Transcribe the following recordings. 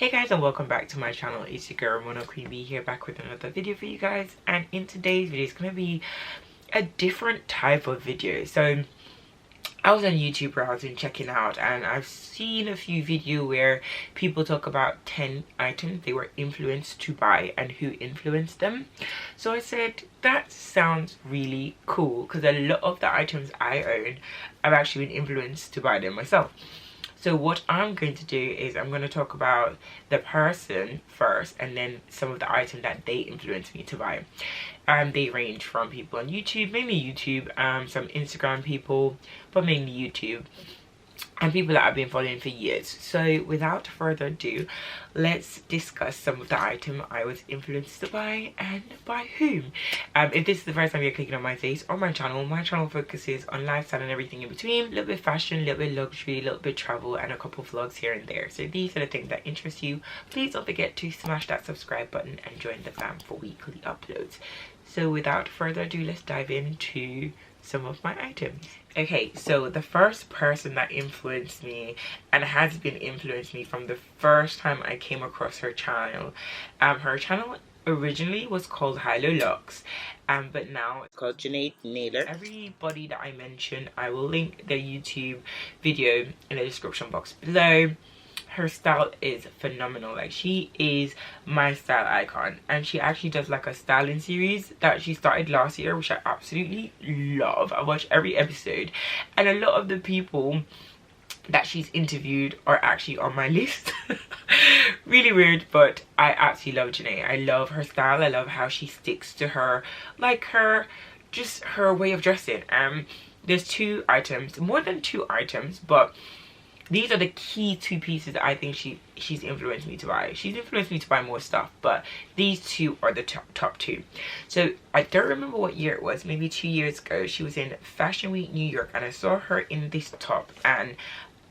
Hey guys, and welcome back to my channel. It's your girl Mona Queen Bee here, back with another video for you guys. And in today's video, it's going to be a different type of video. So I was on YouTube browsing, checking out, and I've seen a few videos where people talk about 10 items they were influenced to buy and who influenced them. So I said, that sounds really cool, because a lot of the items I own, I've actually been influenced to buy them myself. So what I'm going to do is I'm going to talk about the person first, and then some of the items that they influenced me to buy. They range from people on YouTube, mainly YouTube, some Instagram people, but mainly YouTube, and people that I've been following for years. So without further ado, let's discuss some of the item I was influenced to buy and by whom. If this is the first time you're clicking on my face or my channel focuses on lifestyle and everything in between, a little bit fashion, a little bit luxury, a little bit travel, and a couple vlogs here and there. So these are the things that interest you. Please don't forget to smash that subscribe button and join the fam for weekly uploads. So without further ado, let's dive into some of my items. Okay, so the first person that influenced me and has been influenced me from the first time I came across her channel originally was called Hilo Lux, but now it's called Janae Naylor. Everybody that I mentioned, I will link their YouTube video in the description box below. Her style is phenomenal. Like, she is my style icon, and she actually does like a styling series that she started last year, which I absolutely love. I watch every episode, and a lot of the people that she's interviewed are actually on my list. Really weird, but I absolutely love Janae. I love her style. I love how she sticks to her, like just her way of dressing. There's two items, more than two items, but these are the key two pieces that I think she's influenced me to buy. She's influenced me to buy more stuff, but these two are the top two. So I don't remember what year it was, maybe 2 years ago. She was in Fashion Week New York, and I saw her in this top. And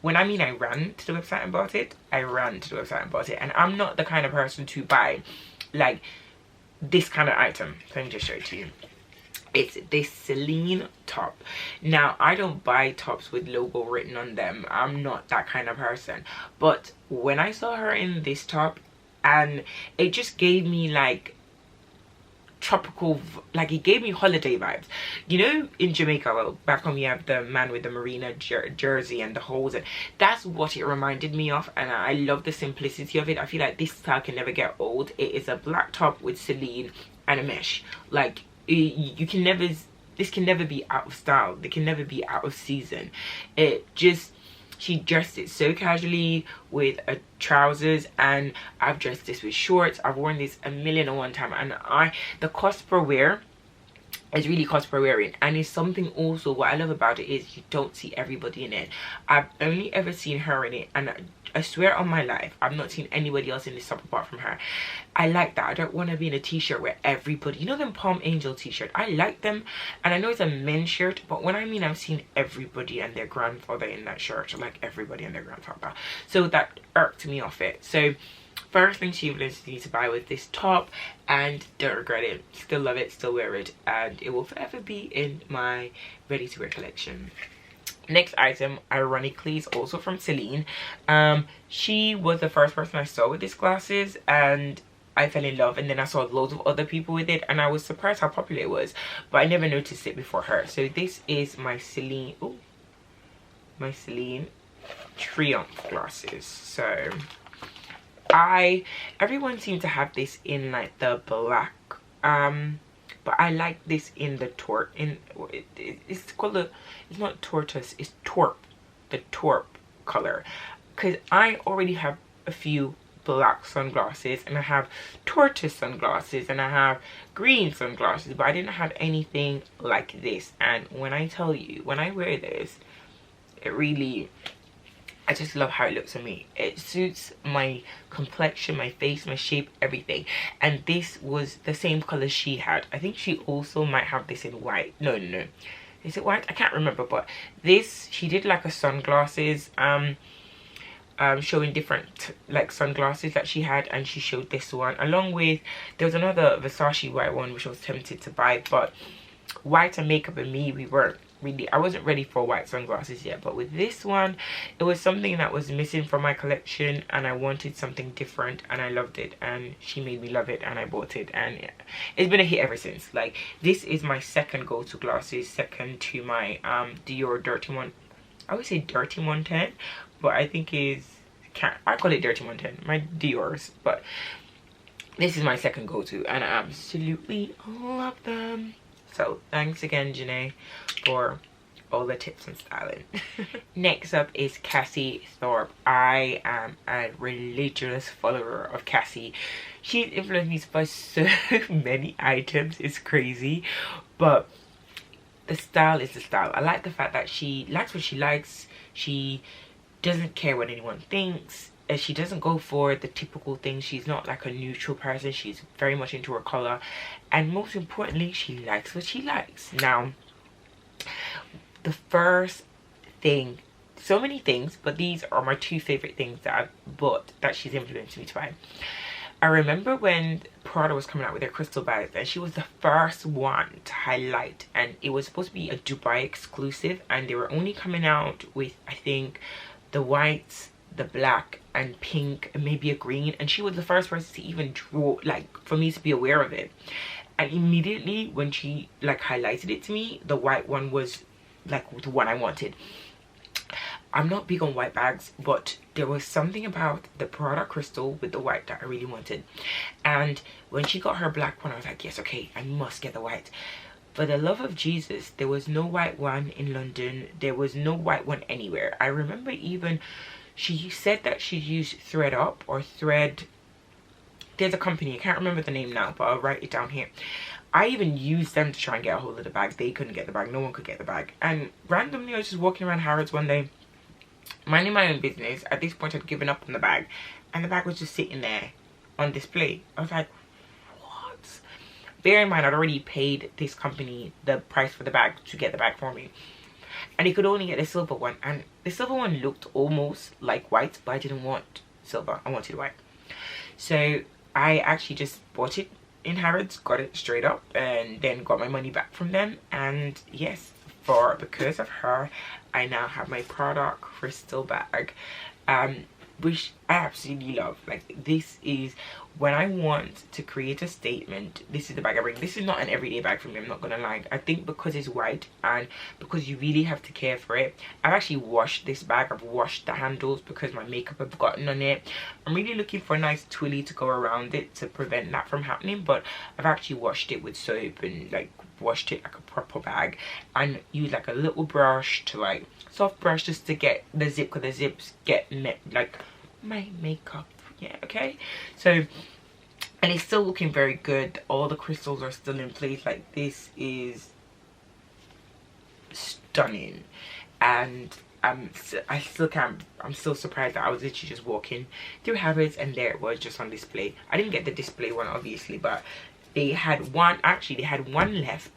when I mean I ran to the website and bought it, I ran to the website and bought it. And I'm not the kind of person to buy like this kind of item. Let me just show it to you. It's this Celine top. Now, I don't buy tops with logo written on them. I'm not that kind of person. But when I saw her in this top, and it just gave me like tropical, like it gave me holiday vibes. You know, in Jamaica, well, back home, you have the man with the marina jersey and the holes, and that's what it reminded me of. And I love the simplicity of it. I feel like this style can never get old. It is a black top with Celine and a mesh. Like, you can never, this can never be out of style. It can never be out of season. She dressed it so casually with trousers, and I've dressed this with shorts. I've worn this 1,000,001 times, and the cost per wear is really cost per wearing. And it's something also, what I love about it is you don't see everybody in it. I've only ever seen her in it, and I swear on my life, I've not seen anybody else in this top apart from her. I like that. I don't want to be in a t-shirt where everybody, you know, them Palm Angel t-shirt, I like them, and I know it's a men's shirt, but when I mean I've seen everybody and their grandfather in that shirt, like everybody and their grandfather, so that irked me off it. So first thing she influenced me to buy was this top, and don't regret it. Still love it, still wear it, and it will forever be in my ready to wear collection. Next item, ironically, is also from Celine. She was the first person I saw with these glasses, and I fell in love. And then I saw loads of other people with it, and I was surprised how popular it was, but I never noticed it before her. So this is my Celine, my Celine Triumph glasses. So everyone seemed to have this in like the black, but I like this in the it's called it's not tortoise, it's taupe, the taupe color, because I already have a few black sunglasses, and I have tortoise sunglasses, and I have green sunglasses, but I didn't have anything like this. And when I tell you, when I wear this, it really, I just love how it looks on me. It suits my complexion, my face, my shape, everything. And this was the same color she had. I think she also might have this in white. No. Is it white? I can't remember. But this, she did like a sunglasses, showing different like sunglasses that she had. And she showed this one. Along with, there was another Versace white one, which I was tempted to buy. But white and makeup and me, we weren't I wasn't ready for white sunglasses yet, but with this one, it was something that was missing from my collection, and I wanted something different, and I loved it, and she made me love it, and I bought it, and yeah, it's been a hit ever since. Like, this is my second go-to glasses, second to my Dior Dirty One. I would say Dirty 110, but I think I call it Dirty 110, my Dior's, but this is my second go-to, and I absolutely love them. So thanks again, Janae, for all the tips on styling. Next up is Cassie Thorpe. I am a religious follower of Cassie. She's influenced me by so many items, it's crazy, but the style is the style. I like the fact that she likes what she likes. She doesn't care what anyone thinks. She doesn't go for the typical things. She's not like a neutral person. She's very much into her color, and most importantly, she likes what she likes. Now, the first thing, so many things, but these are my two favorite things that I've bought that she's influenced me to buy. I remember when Prada was coming out with their crystal bags, and she was the first one to highlight, and it was supposed to be a Dubai exclusive, and they were only coming out with, I think, the whites, the black and pink, and maybe a green, and she was the first person to even draw, like, for me to be aware of it. And immediately when she like highlighted it to me, the white one was like the one I wanted. I'm not big on white bags, but there was something about the Prada crystal with the white that I really wanted. And when she got her black one, I was like, yes, okay, I must get the white. For the love of Jesus, there was no white one in London. There was no white one anywhere. I remember even she said that she used Thread Up or Thread. There's a company, I can't remember the name now, but I'll write it down here. I even used them to try and get a hold of the bag. They couldn't get the bag. No one could get the bag. And randomly, I was just walking around Harrods one day, minding my own business. At this point, I'd given up on the bag, and the bag was just sitting there on display. I was like, what? Bear in mind, I'd already paid this company the price for the bag to get the bag for me, and he could only get the silver one, and the silver one looked almost like white, but I didn't want silver. I wanted white. So I actually just bought it in Harrods, got it straight up, and then got my money back from them. And yes, because of her, I now have my Prada crystal bag, which I absolutely love. Like, this is when I want to create a statement, this is the bag I bring. This is not an everyday bag for me, I'm not gonna lie. I think because it's white and because you really have to care for it, I've actually washed this bag. I've washed the handles because my makeup have gotten on it. I'm really looking for a nice twilly to go around it to prevent that from happening, but I've actually washed it with soap and like washed it like a proper bag, and use like a little brush to like soft brush just to get the zip, because the zips get like my makeup. Yeah, okay. So, and it's still looking very good. All the crystals are still in place. Like, this is stunning, and I'm still surprised that I was literally just walking through Harrods and there it was just on display. I didn't get the display one obviously, but they had one. Actually, they had one left,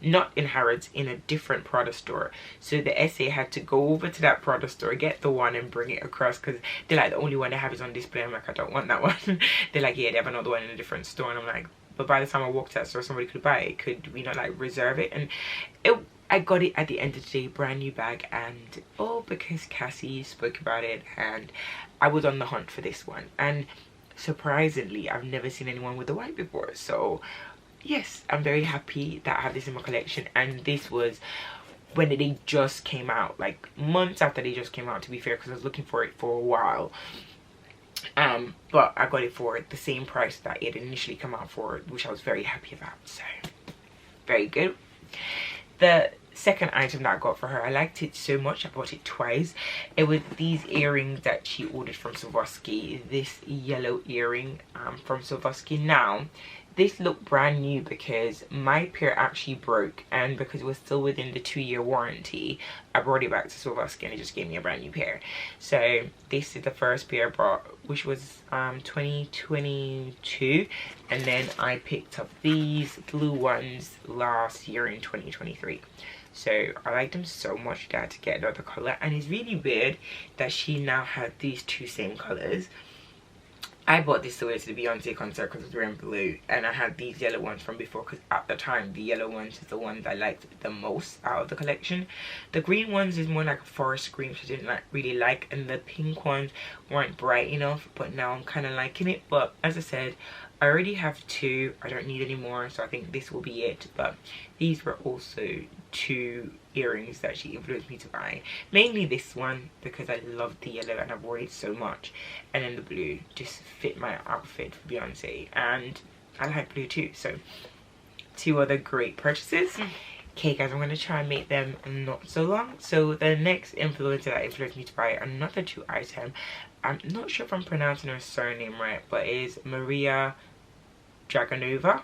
not in Harrods, in a different Prada store. So the SA had to go over to that Prada store, get the one and bring it across, because they're like, the only one they have is on display. I'm like, I don't want that one. They're like, yeah, they have another one in a different store. And I'm like, but by the time I walked to that store, somebody could buy it. Could we not like reserve it? And I got it at the end of the day, brand new bag, and all because Cassie spoke about it, and I was on the hunt for this one. And surprisingly, I've never seen anyone with the white before. So yes, I'm very happy that I have this in my collection. And this was when they just came out, like months after they just came out, to be fair, because I was looking for it for a while. But I got it for the same price that it initially came out for, which I was very happy about. So very good. The second item that I got for her, I liked it so much I bought it twice. It was these earrings that she ordered from Swarovski. This yellow earring from Swarovski. Now this looked brand new because my pair actually broke, and because it was still within the 2-year warranty, I brought it back to Swarovski and it just gave me a brand new pair. So this is the first pair I bought, which was 2022, and then I picked up these blue ones last year in 2023. So I like them so much that I had to get another color, and it's really weird that she now had these two same colors. I bought this to wear to the Beyonce concert because I was wearing blue, and I had these yellow ones from before because at the time the yellow ones is the ones I liked the most out of the collection. The green ones is more like a forest green, which I didn't really like, and the pink ones weren't bright enough, but now I'm kind of liking it. But as I said, I already have two, I don't need any more, so I think this will be it. But these were also two earrings that she influenced me to buy, mainly this one because I love the yellow and I've worn it so much, and then the blue just fit my outfit for Beyonce, and I like blue too. So two other great purchases. Okay guys, I'm going to try and make them not so long. So the next influencer that influenced me to buy another two items, I'm not sure if I'm pronouncing her surname right, but it is Maria Dragonova.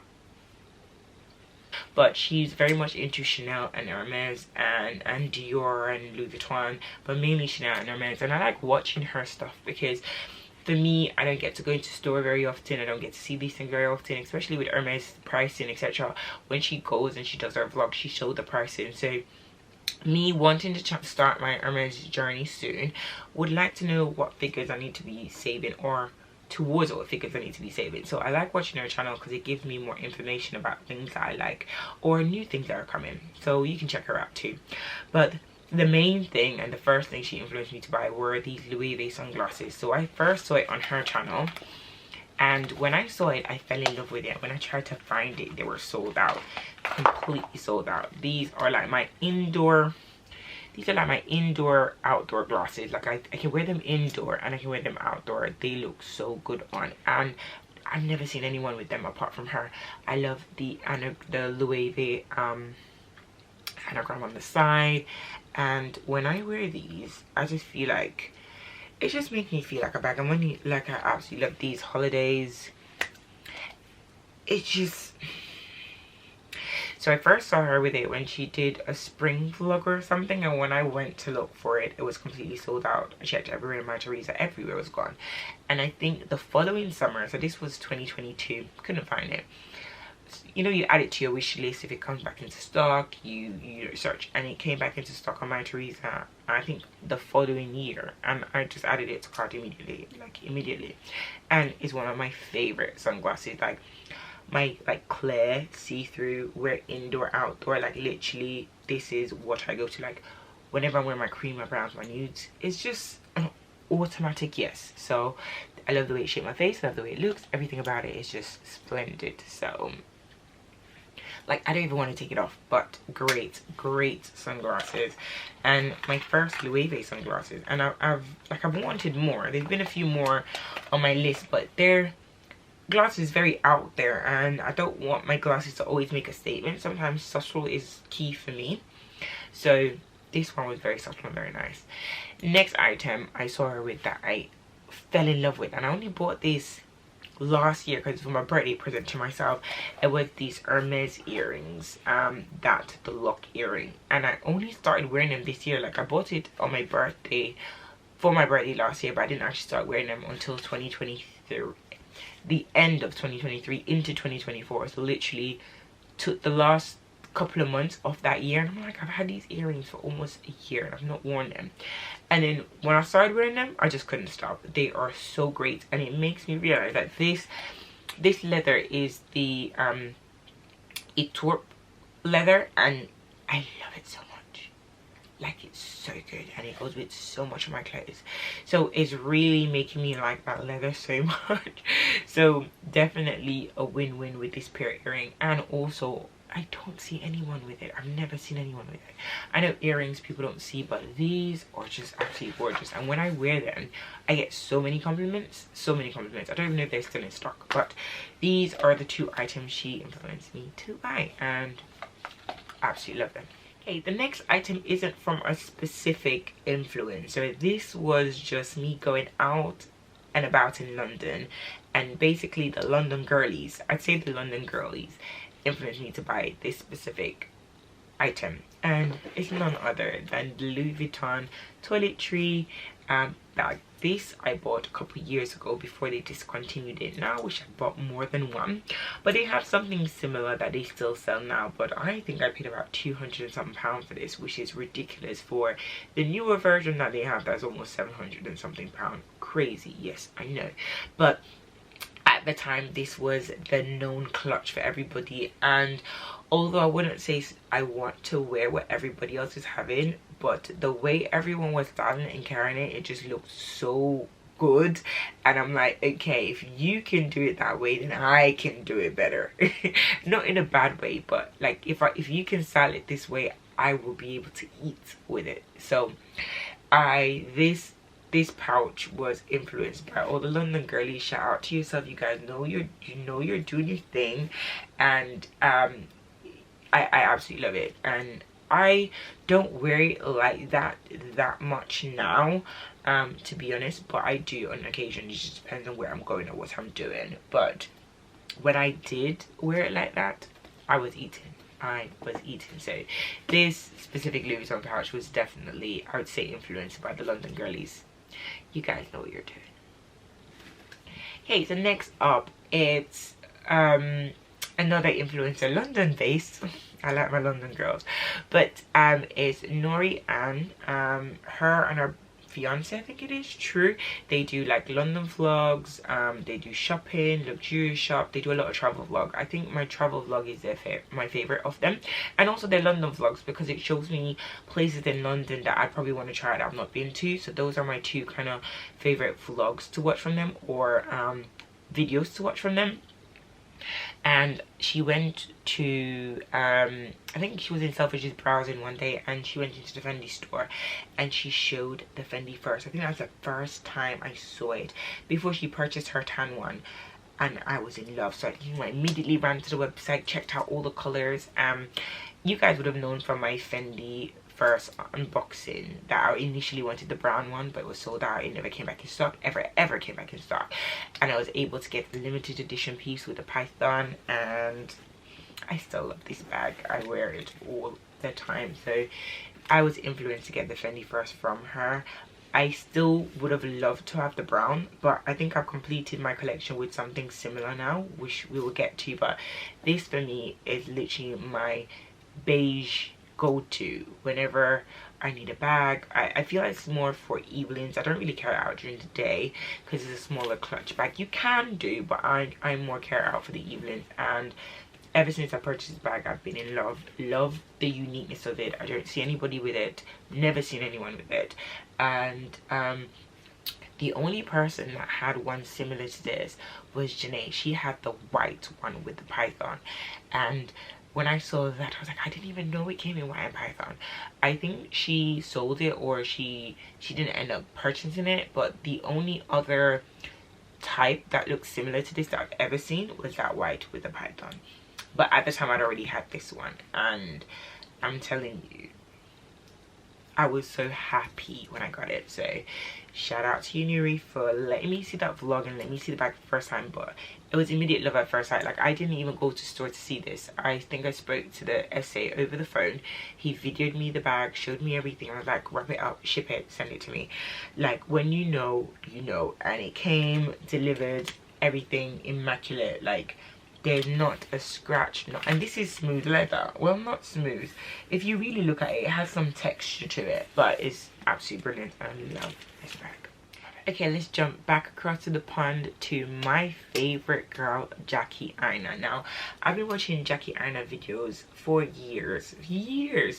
But she's very much into Chanel and Hermes and Dior and Louis Vuitton, but mainly Chanel and Hermes. And I like watching her stuff because for me, I don't get to go into store very often. I don't get to see these things very often, especially with Hermes pricing, etc. When she goes and she does her vlog, she showed the pricing. So me wanting to start my Hermes journey soon, would like to know what figures I need to be saving, or towards what figures I need to be saving. So I like watching her channel because it gives me more information about things that I like or new things that are coming. So you can check her out too. But the main thing and the first thing she influenced me to buy were these Louis V sunglasses. So I first saw it on her channel, and when I saw it, I fell in love with it. When I tried to find it, they were sold out, completely sold out. These are like my indoor outdoor glasses. Like I can wear them indoor and I can wear them outdoor. They look so good on, and I've never seen anyone with them apart from her. I love the Louis V anagram on the side, and when I wear these, I just feel like it just makes me feel like a bag of money. Like I absolutely love these holidays. It's just, so I first saw her with it when she did a spring vlog or something, and when I went to look for it, it was completely sold out. I checked everywhere in my Teresa, everywhere was gone. And I think the following summer, so this was 2022, couldn't find it. You know, you add it to your wish list. If it comes back into stock, you search, and it came back into stock on my Teresa, I think the following year, and I just added it to cart immediately. And it's one of my favorite sunglasses. Like my clear see-through, wear indoor outdoor, like literally this is what I go to. Like whenever I wear my cream, my browns, my nudes, it's just an automatic yes. So I love the way it shaped my face, I love the way it looks, everything about it is just splendid. So like I don't even want to take it off, but great sunglasses. And my first Louis V sunglasses, and I've wanted more. There's been a few more on my list, but they're glasses very out there, and I don't want my glasses to always make a statement. Sometimes subtle is key for me. So this one was very subtle and very nice. Next item I saw her with that I fell in love with, and I only bought this last year because for my birthday present to myself. It was these Hermes earrings, the lock earring, and I only started wearing them this year. Like I bought it on my birthday, for my birthday last year, but I didn't actually start wearing them until 2023, the end of 2023 into 2024. So literally took the last couple of months of that year, and I'm like, I've had these earrings for almost a year and I've not worn them. And then when I started wearing them, I just couldn't stop. They are so great, and it makes me realize that this leather is the Etorp leather, and I love it so much. Like it's so good, and it goes with so much of my clothes. So it's really making me like that leather so much. So definitely a win-win with this pair of earring. And also I don't see anyone with it. I've never seen anyone with it. I know earrings people don't see, but these are just absolutely gorgeous. And when I wear them, I get so many compliments. So many compliments. I don't even know if they're still in stock, but these are the two items she influenced me to buy, and absolutely love them. Okay, the next item isn't from a specific influencer. This was just me going out and about in London, and basically the London girlies, I'd say the London girlies, influenced me to buy this specific item, and it's none other than the Louis Vuitton toiletry bag. This I bought a couple years ago before they discontinued it. Now I wish I bought more than one, but they have something similar that they still sell now. But I think I paid about 200 and something pounds for this, which is ridiculous for the newer version that they have. That's almost 700 and something pounds. Crazy, yes, I know. But the time this was the known clutch for everybody, and although I wouldn't say I want to wear what everybody else is having, but the way everyone was styling and carrying it, it just looked so good. And I'm like, okay, if you can do it that way, then I can do it better. Not in a bad way, but like if you can style it this way, I will be able to eat with it. So this pouch was influenced by all the London girlies. Shout out to yourself. You guys know you're doing your thing, and I absolutely love it. And I don't wear it like that much now, to be honest, but I do on occasion. It just depends on where I'm going or what I'm doing. But when I did wear it like that, I was eating. So this specific Louis Vuitton pouch was definitely, I would say, influenced by the London girlies. You guys know what you're doing. Okay, so next up, it's another influencer, London based. I like my London girls, but it's Nori Ann. Her and her fiance, I think it is, True. They do like London vlogs. They do shopping, luxurious shop. They do a lot of travel vlog. I think my travel vlog is my favorite of them, and also their London vlogs, because it shows me places in London that I probably want to try that I've not been to. So those are my two kind of favorite vlogs to watch from them, or videos to watch from them. And she went to I think she was in Selfridges browsing one day, and she went into the Fendi store and she showed the Fendi first. I think that was the first time I saw it before she purchased her tan one, and I was in love. So I immediately ran to the website, checked out all the colors. You guys would have known from my Fendi first unboxing that I initially wanted the brown one, but it was sold out. It never came back in stock, ever came back in stock, and I was able to get the limited edition piece with the python, and I still love this bag. I wear it all the time. So I was influenced to get the Fendi first from her. I still would have loved to have the brown, but I think I've completed my collection with something similar now, which we will get to. But this for me is literally my beige go-to whenever I need a bag. I feel like it's more for evenings. I don't really carry it out during the day because it's a smaller clutch bag. You can do, but I'm more carry out for the evenings. And ever since I purchased this bag, I've been in love the uniqueness of it. I don't see anybody with it, never seen anyone with it. And the only person that had one similar to this was Janae. She had the white one with the python, and when I saw that, I was like, I didn't even know it came in white and python. I think she sold it, or she didn't end up purchasing it, but the only other type that looks similar to this that I've ever seen was that white with the python. But at the time I'd already had this one, and I'm telling you, I was so happy when I got it. So shout out to you, Nuri, for letting me see that vlog and letting me see the bag for the first time. But it was immediate love at first sight. Like, I didn't even go to the store to see this. I think I spoke to the SA over the phone. He videoed me the bag, showed me everything. I was like, wrap it up, ship it, send it to me. Like, when you know, you know. And it came, delivered, everything immaculate. Like, there's not a scratch. And this is smooth leather. Well, not smooth. If you really look at it, it has some texture to it, but it's absolutely brilliant. I love this bag. Okay, let's jump back across to the pond to my favorite girl, Jackie Aina. Now, I've been watching Jackie Aina videos for years,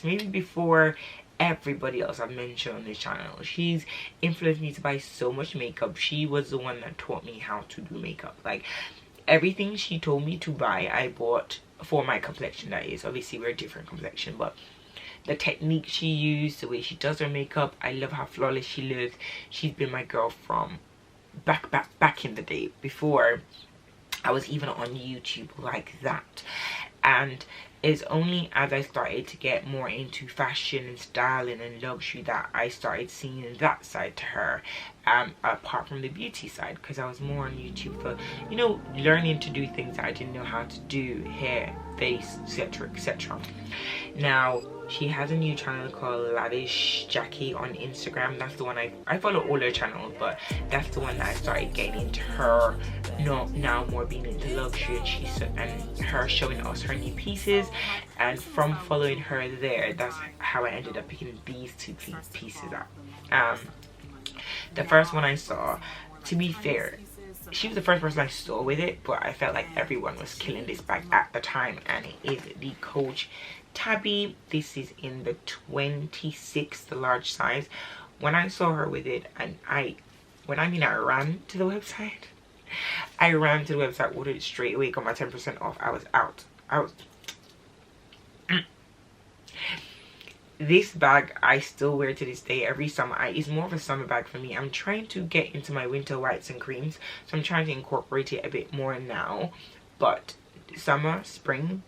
maybe before everybody else I've mentioned on this channel. She's influenced me to buy so much makeup. She was the one that taught me how to do makeup. Like, everything she told me to buy, I bought for my complexion, that is. Obviously, we're a different complexion, but the technique she used, the way she does her makeup, I love how flawless she looks. She's been my girl from back in the day, before I was even on YouTube like that. And it's only as I started to get more into fashion and styling and luxury that I started seeing that side to her, apart from the beauty side, because I was more on YouTube for, you know, learning to do things that I didn't know how to do, hair, face, etc, etc. Now, she has a new channel called Lavish Jackie on Instagram. That's the one I follow all her channels, but that's the one that I started getting into her. Now more being into luxury, and her showing us her new pieces. And from following her there, that's how I ended up picking these two pieces up. The first one I saw, to be fair, she was the first person I saw with it, but I felt like everyone was killing this bag at the time, and it is the Coach Tabby. This is in the 26, the large size. When I saw her with it, and I ran to the website. I ran to the website, ordered it straight away, got my 10% off. I was out. This bag I still wear to this day every summer. It's more of a summer bag for me. I'm trying to get into my winter whites and creams, so I'm trying to incorporate it a bit more now. But summer, spring,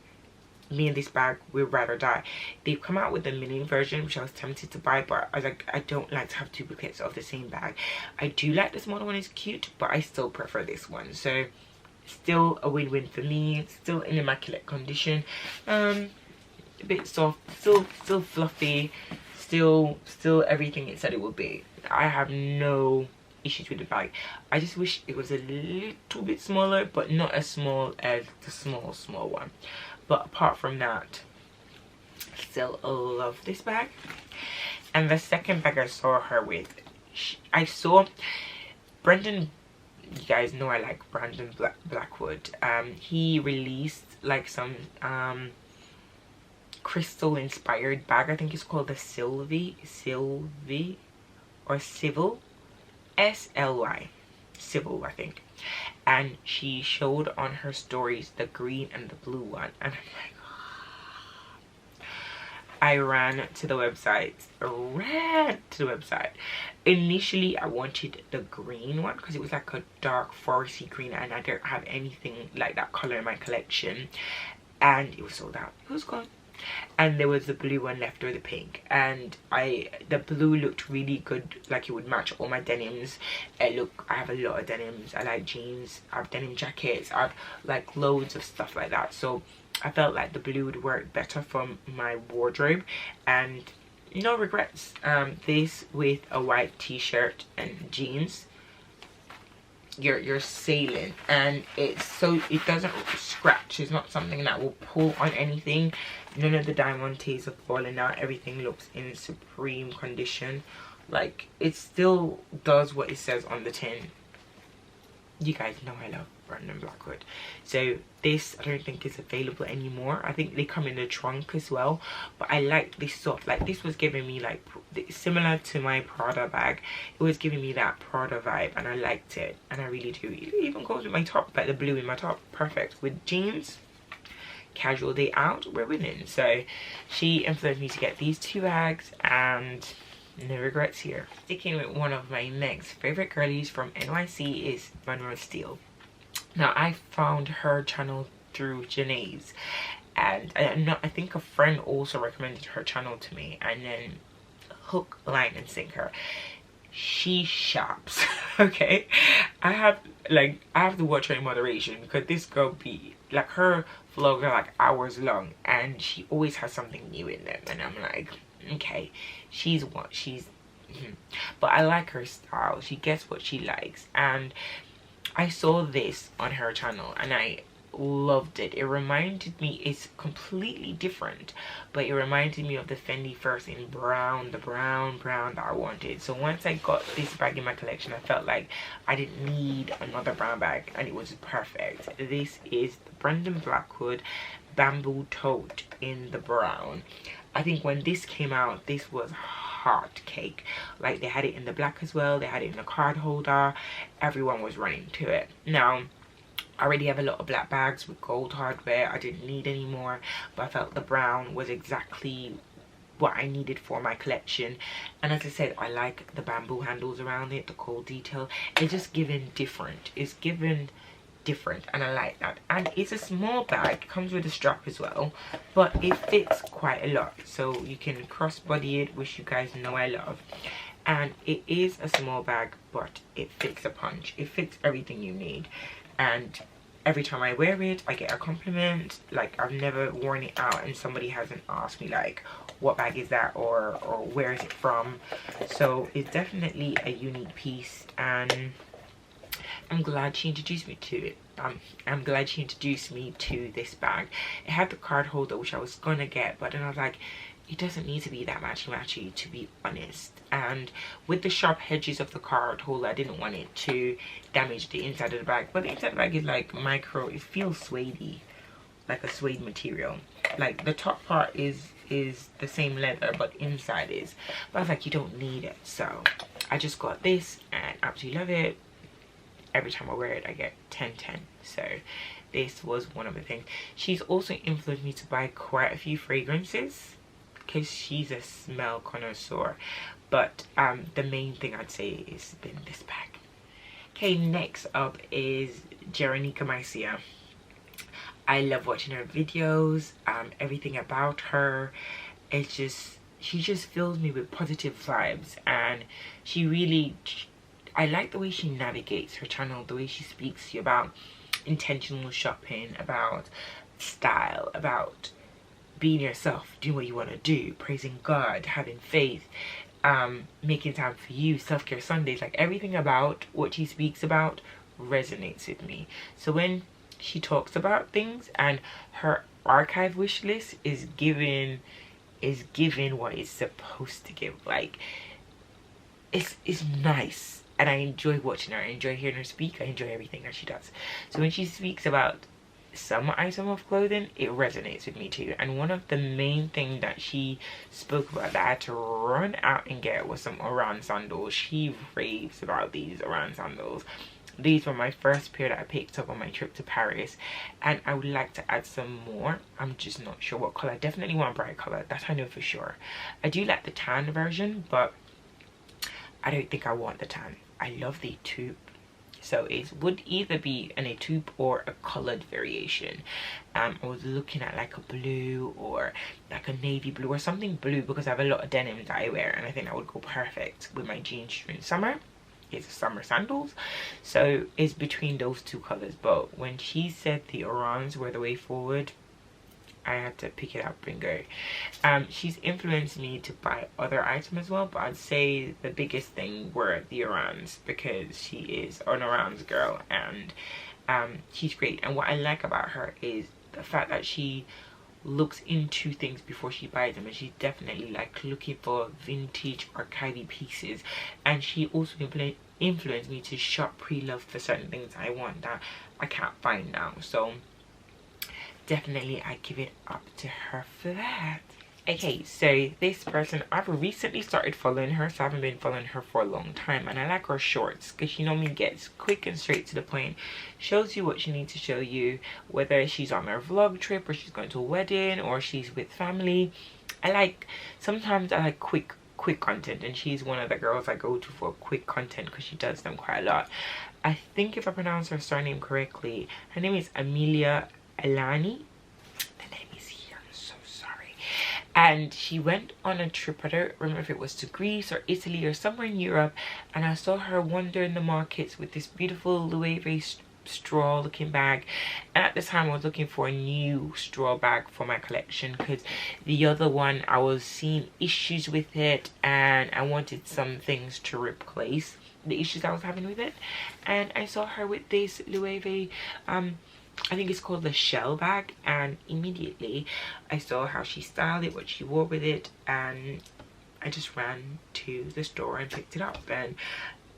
me and this bag will rather die. They've come out with the mini version, which I was tempted to buy, but I was like, I don't like to have duplicates of the same bag. I do like the smaller one, it's cute, but I still prefer this one. So still a win-win for me. It's still in immaculate condition. A bit soft, still fluffy, still everything it said it would be. I have no issues with the bag. I just wish it was a little bit smaller, but not as small as the small one. But apart from that, still love this bag. And the second bag I saw her with, I saw Brendan. You guys know I like Brandon Blackwood. He released like some crystal inspired bag. I think it's called the Sylvie or Civil, SLY, Civil, I think. And she showed on her stories the green and the blue one, and I'm like, I ran to the website. Initially I wanted the green one because it was like a dark foresty green, and I don't have anything like that color in my collection, and it was sold out. It was gone. And there was the blue one left, or the pink, and the blue looked really good, like it would match all my denims. I have a lot of denims. I like jeans, I have denim jackets, I have like loads of stuff like that, so I felt like the blue would work better for my wardrobe, and no regrets. This with a white t-shirt and jeans, you're sailing, and it doesn't scratch. It's not something that will pull on anything. None of the diamantes are falling out. Everything looks in supreme condition. Like, it still does what it says on the tin. You guys know I love Brandon Blackwood. So this I don't think is available anymore. I think they come in the trunk as well, but I like this soft, like this was giving me like similar to my Prada bag. It was giving me that Prada vibe, and I liked it, and I really do. It even goes with my top, like the blue in my top, perfect with jeans. Casual day out, we're winning. So she influenced me to get these two bags, and no regrets here. Sticking with one of my next favorite girlies from NYC is Monroe Steele. Now I found her channel through Janae's, and I think a friend also recommended her channel to me, and then hook, line and sinker, she shops. Okay, I have to watch her in moderation, because this girl be like, her vlogs are like hours long, and she always has something new in them, and I'm like, okay, she's but I like her style. She gets what she likes, and I saw this on her channel and I loved it. It reminded me, it's completely different, but it reminded me of the Fendi First in brown, the brown that I wanted. So once I got this bag in my collection, I felt like I didn't need another brown bag, and it was perfect. This is the Brandon Blackwood Bamboo Tote in the brown. I think when this came out, this was hot cake. Like, they had it in the black as well, they had it in the card holder, everyone was running to it. Now I already have a lot of black bags with gold hardware, I didn't need any more, but I felt the brown was exactly what I needed for my collection. And as I said, I like the bamboo handles around it, the gold detail. It's just given different, it's given different, and I like that. And it's a small bag, comes with a strap as well, but it fits quite a lot, so you can crossbody it, which you guys know I love. And it is a small bag, but it fits a punch. It fits everything you need, and every time I wear it I get a compliment. Like, I've never worn it out and somebody hasn't asked me like, what bag is that, or where is it from. So it's definitely a unique piece, and I'm glad she introduced me to it. I'm glad she introduced me to this bag. It had the card holder, which I was gonna get, but then I was like, it doesn't need to be that matchy, to be honest. And with the sharp edges of the card holder, I didn't want it to damage the inside of the bag. But the inside of the bag is like micro, it feels suede-y, like a suede material. Like the top part is the same leather, but inside is. But I was like, you don't need it. So I just got this and absolutely love it. Every time I wear it, I get 10/10. So this was one of the things. She's also influenced me to buy quite a few fragrances because she's a smell connoisseur. But the main thing I'd say is been this bag. Okay, next up is Jeronika Maisia. I love watching her videos. Everything about her, it's just, she just fills me with positive vibes. And she really, I like the way she navigates her channel, the way she speaks to you about intentional shopping, about style, about being yourself, doing what you want to do, praising God, having faith, making time for you, self-care Sundays. Like everything about what she speaks about resonates with me. So when she talks about things, and her archive wish list is giving what it's supposed to give. Like it's nice. And I enjoy watching her. I enjoy hearing her speak. I enjoy everything that she does. So when she speaks about some item of clothing, it resonates with me too. And one of the main things that she spoke about that I had to run out and get was some Oran sandals. She raves about these Oran sandals. These were my first pair that I picked up on my trip to Paris, and I would like to add some more. I'm just not sure what color. I definitely want bright color, that I know for sure. I do like the tan version, but I don't think I want the tan. I love the taupe, so it would either be in a taupe or a colored variation. I was looking at like a blue or like a navy blue or something blue, because I have a lot of denim that I wear, and I think that would go perfect with my jeans during summer. It's summer sandals, so it's between those two colors. But when she said the Orans were the way forward, I had to pick it up and go. She's influenced me to buy other items as well, but I'd say the biggest thing were the Orans, because she is an Orans girl, and she's great. And what I like about her is the fact that she looks into things before she buys them, and she's definitely like looking for vintage archivey pieces. And she also influenced me to shop pre-loved for certain things I want that I can't find now. So definitely I give it up to her for that. Okay, so this person, I've recently started following her, so I haven't been following her for a long time, and I like her shorts because she normally gets quick and straight to the point, shows you what she needs to show you, whether she's on her vlog trip or she's going to a wedding or she's with family. Sometimes I like quick content, and she's one of the girls I go to for quick content because she does them quite a lot. I think if I pronounce her surname correctly, her name is Amelia Elani. The name is here, I'm so sorry. And she went on a trip, I don't remember if it was to Greece or Italy or somewhere in Europe, and I saw her wander in the markets with this beautiful Loewe straw looking bag. And at the time I was looking for a new straw bag for my collection, because the other one I was seeing issues with it, and I wanted some things to replace the issues I was having with it. And I saw her with this Loewe I think it's called the shell bag, and immediately I saw how she styled it, what she wore with it, and I just ran to the store and picked it up. And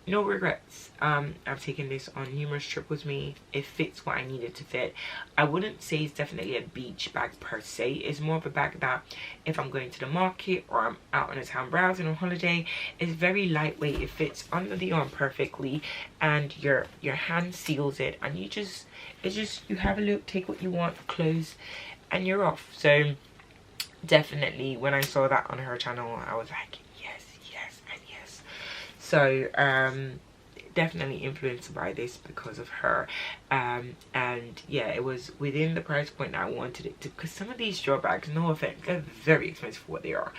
no regrets. I've taken this on numerous trips with me. It fits what I needed to fit. I wouldn't say it's definitely a beach bag per se. It's more of a bag that if I'm going to the market or I'm out on a town browsing on holiday, it's very lightweight. It fits under the arm perfectly, and your hand seals it, and you have a look, take what you want, clothes, and you're off. So definitely when I saw that on her channel, I was like, yes, yes, and yes. So definitely influenced by this because of her. And yeah, it was within the price point that I wanted it to, because some of these straw bags, no offense, they're very expensive for what they are.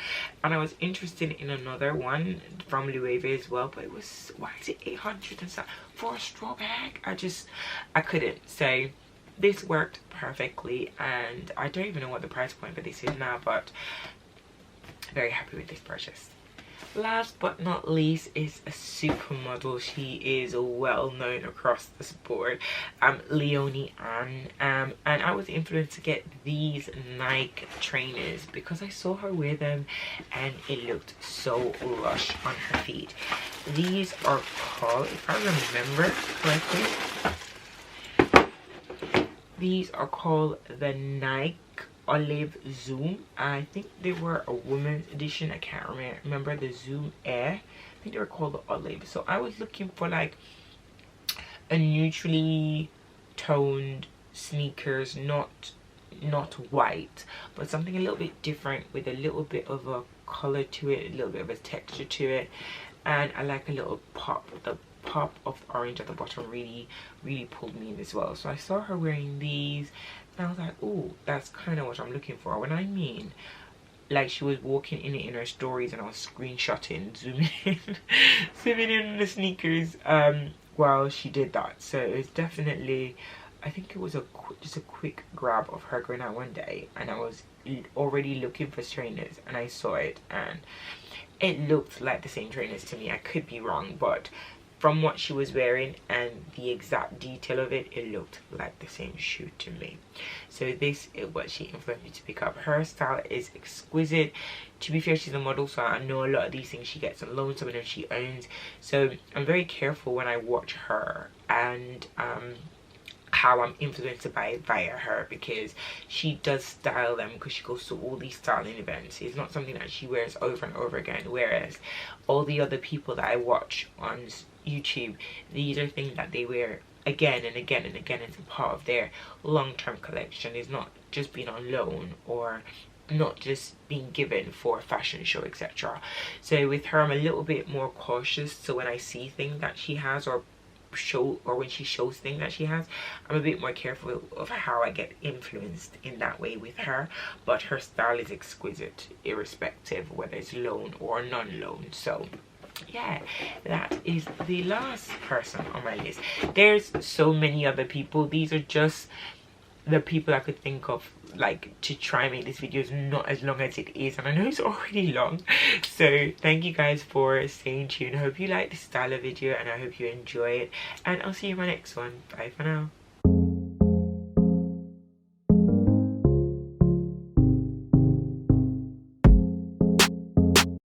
And I was interested in another one from Loewe as well, but it was, why is it 800 and stuff for a straw bag? I couldn't. So this worked perfectly, and I don't even know what the price point for this is now, but very happy with this purchase. last but not least is a supermodel. She is well known across the board, Leonie Ann, and I was influenced to get these Nike trainers because I saw her wear them and it looked so lush on her feet. These are called, if I remember correctly, these are called the Nike Olive Zoom. I think they were a women's edition. I can't remember the Zoom Air. I think they were called the Olive. So I was looking for like a neutrally toned sneakers, not white, but something a little bit different with a little bit of a color to it, a little bit of a texture to it, and I like a little pop. The pop of orange at the bottom really pulled me in as well. So I saw her wearing these and I was like, oh, that's kind of what I'm looking for. When I mean, like, she was walking in her stories and I was screenshotting, zooming in on the sneakers while she did that. So it was definitely, I think it was just a quick grab of her going out one day, and I was already looking for trainers and I saw it and it looked like the same trainers to me. I could be wrong, but from what she was wearing and the exact detail of it, it looked like the same shoe to me. So this is what she influenced me to pick up. Her style is exquisite. To be fair, she's a model, so I know a lot of these things she gets on loan, some of them she owns. So I'm very careful when I watch her and how I'm influenced by via her, because she does style them, because she goes to all these styling events. It's not something that she wears over and over again, whereas all the other people that I watch on YouTube, these are things that they wear again and again and again. It's a part of their long-term collection. It's not just being on loan or not just being given for a fashion show, etc. So with her, I'm a little bit more cautious. So when I see things that she has, or when she shows things that she has, I'm a bit more careful of how I get influenced in that way with her. But her style is exquisite, irrespective whether it's loan or non-loan. So yeah, that is the last person on my list. There's so many other people. These are just the people I could think of, like, to try and make this video is not as long as it is, and I know it's already long. So thank you guys for staying tuned. I hope you like this style of video and I hope you enjoy it, and I'll see you in my next one. Bye for now.